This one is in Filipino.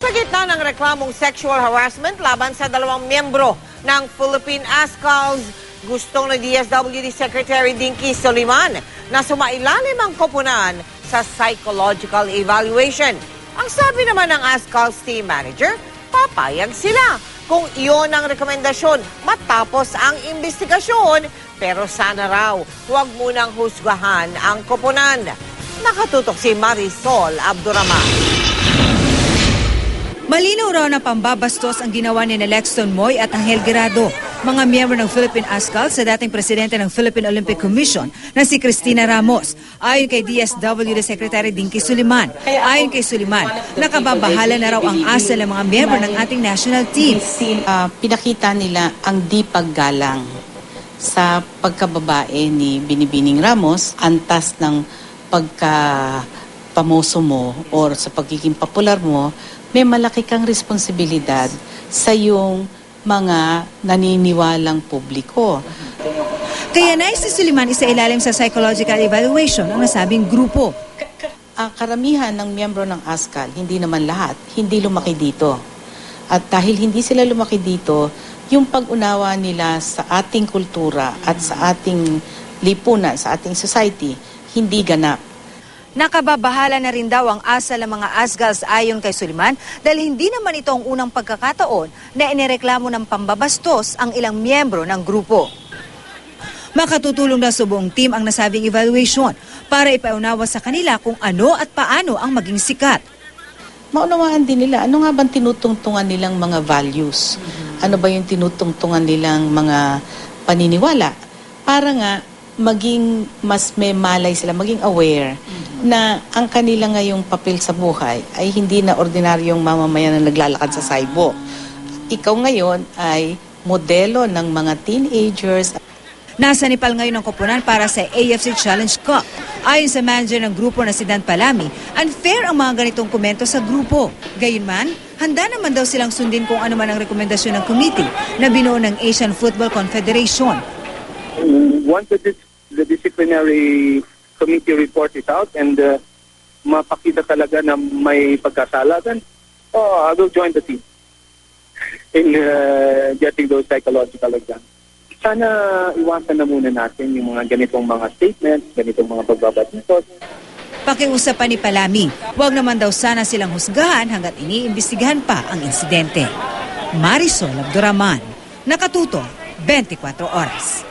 Sa gitna ng reklamong sexual harassment laban sa dalawang miyembro ng Philippine ASCALs, gustong ng DSWD Secretary Dinky Soliman na sumailalim ang koponan sa psychological evaluation. Ang sabi naman ng ASCALs team manager, papayag sila kung iyon ang rekomendasyon matapos ang investigasyon, pero sana raw huwag munang husgahan ang koponan. Nakatutok si Marisol Abduraman. Malinaw raw na pambabastos ang ginawa ni Lexton Moy at Angel Guirado, mga miyembro ng Philippine ASCAL sa dating presidente ng Philippine Olympic Commission na si Cristina Ramos. Ayon kay DSWD Secretary Dinky Soliman, ayon kay Soliman, nakababahala na raw ang asa ng mga miyembro ng ating national team. Pinakita nila ang di paggalang sa pagkababae ni Binibining Ramos, antas ng pagkapamoso mo or sa pagiging popular mo, may malaki kang responsibilidad sa iyong mga naniniwalang publiko. Kaya nais si Soliman isailalim sa psychological evaluation ang nasabing grupo. Karamihan ng miyembro ng ASCAL, hindi naman lahat, hindi lumaki dito. At dahil hindi sila lumaki dito, yung pag-unawa nila sa ating kultura at sa ating lipunan, sa ating society, hindi ganap. Nakababahala na rin daw ang asa ng mga ASCALs ayon kay Soliman dahil hindi naman ito ang unang pagkakataon na inireklamo ng pambabastos ang ilang miyembro ng grupo. Makatutulong na sa buong team ang nasabing evaluation para ipaunawa sa kanila kung ano at paano ang maging sikat. Maunawaan din nila, ano nga bang tinutungtungan nilang mga values? Ano ba yung tinutungtungan nilang mga paniniwala? Para nga maging mas may malay sila, maging aware na ang kanila ngayong papel sa buhay ay hindi na ordinaryong mamamayan na naglalakad sa sidewalk. Ikaw ngayon ay modelo ng mga teenagers. Nasa Nepal ngayon ang koponan para sa AFC Challenge Cup. Ayon sa manager ng grupo na si Dan Palami, unfair ang mga ganitong komento sa grupo. Gayunman, handa naman daw silang sundin kung ano man ang rekomendasyon ng committee na binuo ng Asian Football Confederation. Once the disciplinary committee report is out and mapakita talaga na may pagkasala, then I will join the team in getting those psychological exams. Sana iwasan na muna natin yung mga ganitong mga statements, ganitong mga pagbabatisos. Pakiusapan ni Palami, huwag naman daw sana silang husgahan hanggat iniimbestigahan pa ang insidente. Marisol Abduraman, nakatuto 24 oras.